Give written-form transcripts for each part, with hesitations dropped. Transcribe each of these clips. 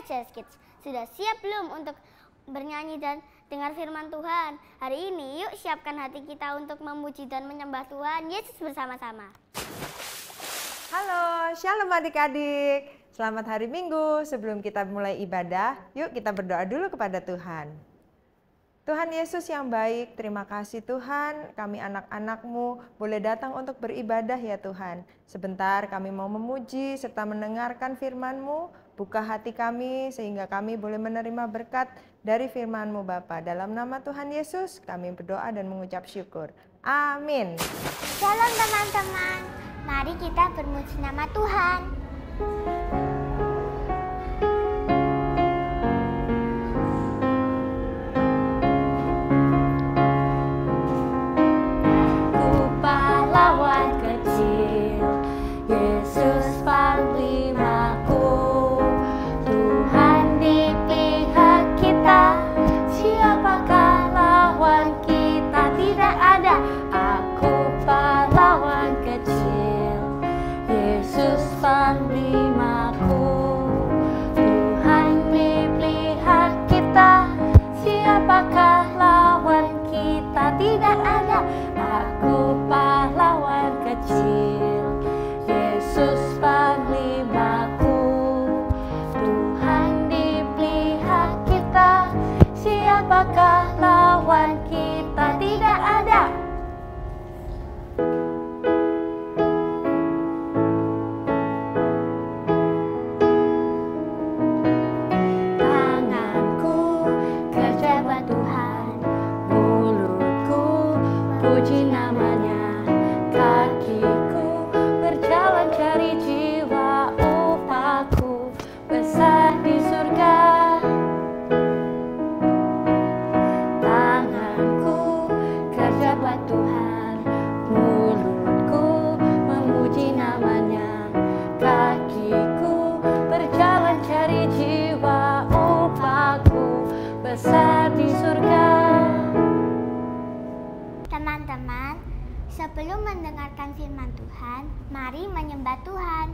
EXS Kids. Sudah siap belum untuk bernyanyi dan dengar firman Tuhan? Hari ini yuk siapkan hati kita untuk memuji dan menyembah Tuhan Yesus bersama-sama. Halo, shalom adik-adik. Selamat hari Minggu. Sebelum kita mulai ibadah, yuk kita berdoa dulu kepada Tuhan. Tuhan Yesus yang baik, terima kasih Tuhan, kami anak-anak-Mu boleh datang untuk beribadah ya Tuhan. Sebentar kami mau memuji serta mendengarkan firman-Mu, buka hati kami sehingga kami boleh menerima berkat dari firman-Mu Bapa. Dalam nama Tuhan Yesus kami berdoa dan mengucap syukur. Amin. Shalom teman-teman, mari kita bermuji nama Tuhan. Teman-teman, sebelum mendengarkan firman Tuhan, mari menyembah Tuhan.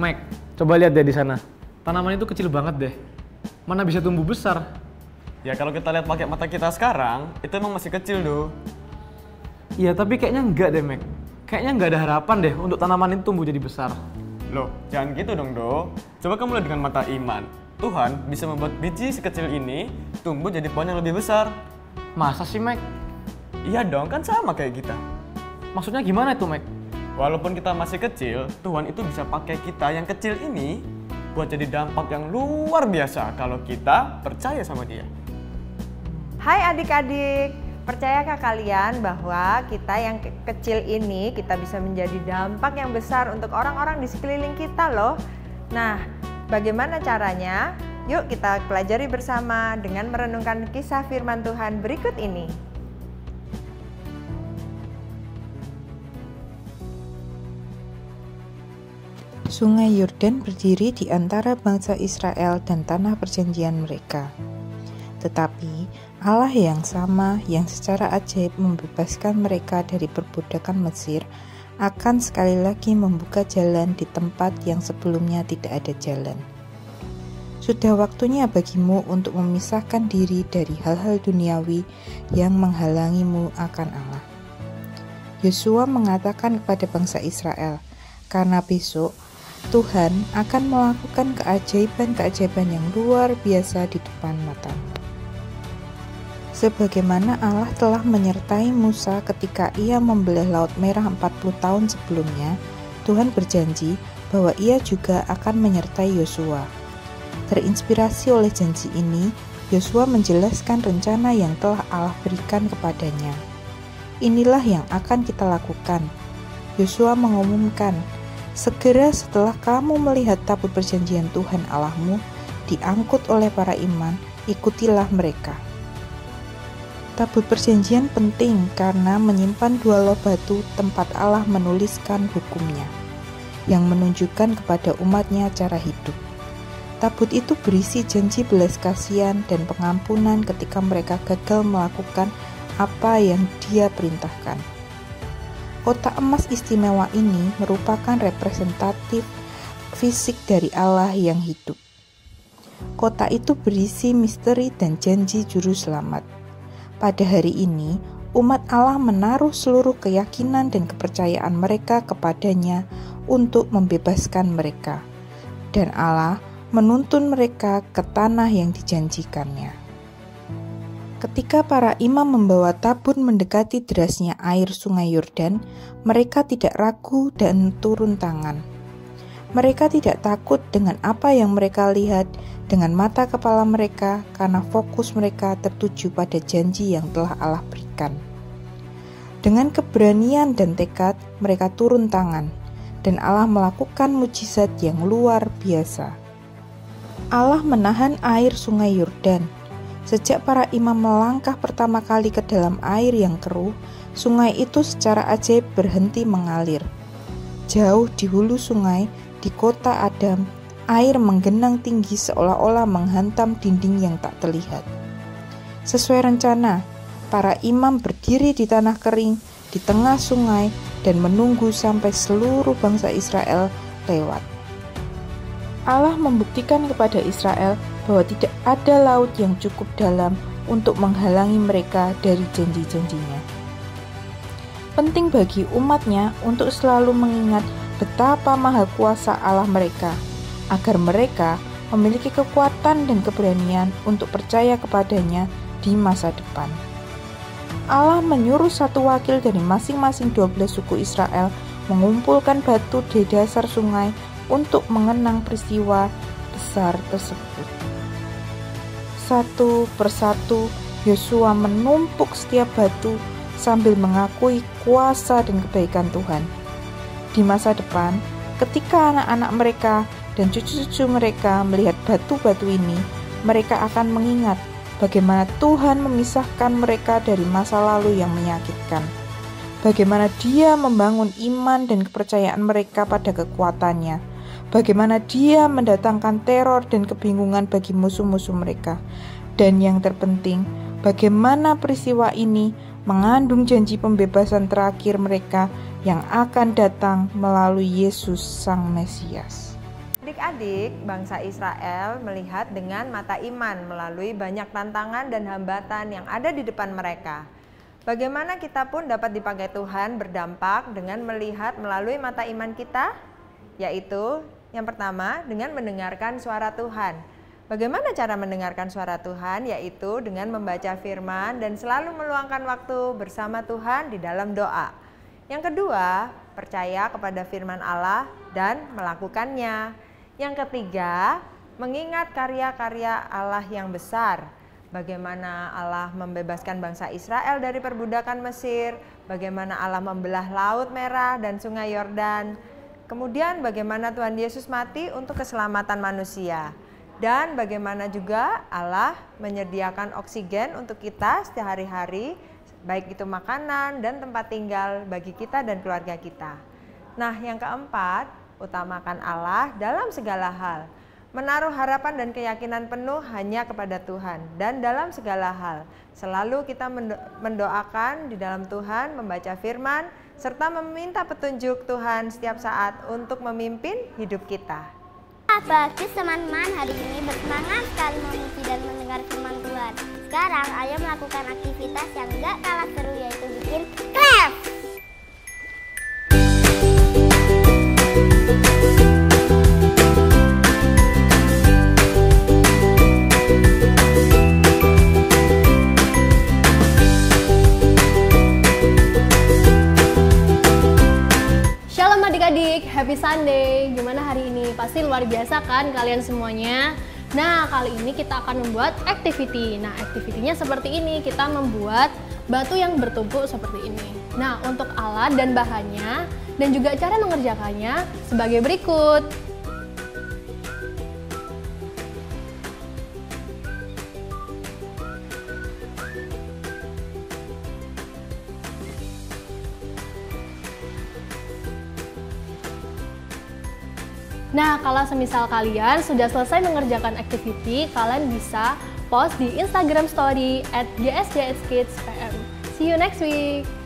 Mike, coba lihat deh di sana. Tanaman itu kecil banget deh. Mana bisa tumbuh besar? Ya kalau kita lihat pakai mata kita sekarang, itu emang masih kecil Do. Iya, tapi kayaknya enggak deh, Mike. Kayaknya enggak ada harapan deh untuk tanaman itu tumbuh jadi besar. Loh, jangan gitu dong Do. Coba kamu lihat dengan mata iman. Tuhan bisa membuat biji sekecil ini tumbuh jadi pohon yang lebih besar. Masa sih, Mike? Iya dong, kan sama kayak kita. Maksudnya gimana itu, Mike? Walaupun kita masih kecil, Tuhan itu bisa pakai kita yang kecil ini buat jadi dampak yang luar biasa kalau kita percaya sama Dia. Hai adik-adik, percayakah kalian bahwa kita yang kecil ini kita bisa menjadi dampak yang besar untuk orang-orang di sekeliling kita loh. Nah, bagaimana caranya? Yuk kita pelajari bersama dengan merenungkan kisah firman Tuhan berikut ini. Sungai Yordan berdiri di antara bangsa Israel dan tanah perjanjian mereka. Tetapi Allah yang sama yang secara ajaib membebaskan mereka dari perbudakan Mesir akan sekali lagi membuka jalan di tempat yang sebelumnya tidak ada jalan. Sudah waktunya bagimu untuk memisahkan diri dari hal-hal duniawi yang menghalangimu akan Allah. Yosua mengatakan kepada bangsa Israel, karena besok Tuhan akan melakukan keajaiban-keajaiban yang luar biasa di depan matamu. Sebagaimana Allah telah menyertai Musa ketika ia membelah Laut Merah 40 tahun sebelumnya, Tuhan berjanji bahwa ia juga akan menyertai Yosua. Terinspirasi oleh janji ini, Yosua menjelaskan rencana yang telah Allah berikan kepadanya. Inilah yang akan kita lakukan. Yosua mengumumkan, segera setelah kamu melihat tabut perjanjian Tuhan Allahmu diangkut oleh para iman, ikutilah mereka. Tabut perjanjian penting karena menyimpan 2 loh batu tempat Allah menuliskan hukumnya, yang menunjukkan kepada umatnya cara hidup. Tabut itu berisi janji belas kasihan dan pengampunan ketika mereka gagal melakukan apa yang Dia perintahkan. Kotak emas istimewa ini merupakan representatif fisik dari Allah yang hidup. Kotak itu berisi misteri dan janji juru selamat. Pada hari ini, umat Allah menaruh seluruh keyakinan dan kepercayaan mereka kepadanya untuk membebaskan mereka. Dan Allah menuntun mereka ke tanah yang dijanjikannya. Ketika para imam membawa tabut mendekati derasnya air sungai Yordan, mereka tidak ragu dan turun tangan. Mereka tidak takut dengan apa yang mereka lihat dengan mata kepala mereka karena fokus mereka tertuju pada janji yang telah Allah berikan. Dengan keberanian dan tekad, mereka turun tangan, dan Allah melakukan mujizat yang luar biasa. Allah menahan air sungai Yordan. Sejak para imam melangkah pertama kali ke dalam air yang keruh, sungai itu secara ajaib berhenti mengalir. Jauh di hulu sungai, di kota Adam, air menggenang tinggi seolah-olah menghantam dinding yang tak terlihat. Sesuai rencana, para imam berdiri di tanah kering di tengah sungai dan menunggu sampai seluruh bangsa Israel lewat. Allah membuktikan kepada Israel bahwa tidak ada laut yang cukup dalam untuk menghalangi mereka dari janji-janjinya. Penting bagi umatnya untuk selalu mengingat betapa maha kuasa Allah mereka, agar mereka memiliki kekuatan dan keberanian untuk percaya kepadanya di masa depan. Allah menyuruh satu wakil dari masing-masing 12 suku Israel mengumpulkan batu di dasar sungai untuk mengenang peristiwa besar tersebut. Satu persatu, Yosua menumpuk setiap batu sambil mengakui kuasa dan kebaikan Tuhan. Di masa depan, ketika anak-anak mereka dan cucu-cucu mereka melihat batu-batu ini, mereka akan mengingat bagaimana Tuhan memisahkan mereka dari masa lalu yang menyakitkan. Bagaimana Dia membangun iman dan kepercayaan mereka pada kekuatannya. Bagaimana Dia mendatangkan teror dan kebingungan bagi musuh-musuh mereka. Dan yang terpenting, bagaimana peristiwa ini mengandung janji pembebasan terakhir mereka yang akan datang melalui Yesus Sang Mesias. Adik-adik, bangsa Israel melihat dengan mata iman melalui banyak tantangan dan hambatan yang ada di depan mereka. Bagaimana kita pun dapat dipakai Tuhan berdampak dengan melihat melalui mata iman kita? Yaitu yang pertama, dengan mendengarkan suara Tuhan. Bagaimana cara mendengarkan suara Tuhan? Yaitu dengan membaca firman dan selalu meluangkan waktu bersama Tuhan di dalam doa. Yang kedua, percaya kepada firman Allah dan melakukannya. Yang ketiga, mengingat karya-karya Allah yang besar. Bagaimana Allah membebaskan bangsa Israel dari perbudakan Mesir, bagaimana Allah membelah Laut Merah dan Sungai Yordan. Kemudian bagaimana Tuhan Yesus mati untuk keselamatan manusia. Dan bagaimana juga Allah menyediakan oksigen untuk kita setiap hari-hari, baik itu makanan dan tempat tinggal bagi kita dan keluarga kita. Nah, yang keempat, utamakan Allah dalam segala hal, menaruh harapan dan keyakinan penuh hanya kepada Tuhan dan dalam segala hal. Selalu kita mendoakan di dalam Tuhan, membaca firman, serta meminta petunjuk Tuhan setiap saat untuk memimpin hidup kita. Bagus teman-teman, hari ini bersemangat sekali memuji dan mendengar firman Tuhan. Sekarang ayo melakukan aktivitas yang gak kalah seru, yaitu bikin clap. Shalom adik-adik, happy Sunday. Gimana hari ini? Pasti luar biasa kan kalian semuanya? Nah, kali ini kita akan membuat activity. Nah, activity-nya seperti ini. Kita membuat batu yang bertumpuk seperti ini. Nah, untuk alat dan bahannya dan juga cara mengerjakannya sebagai berikut. Nah, kalau semisal kalian sudah selesai mengerjakan activity, kalian bisa post di Instagram Story @gsjskidspm. See you next week!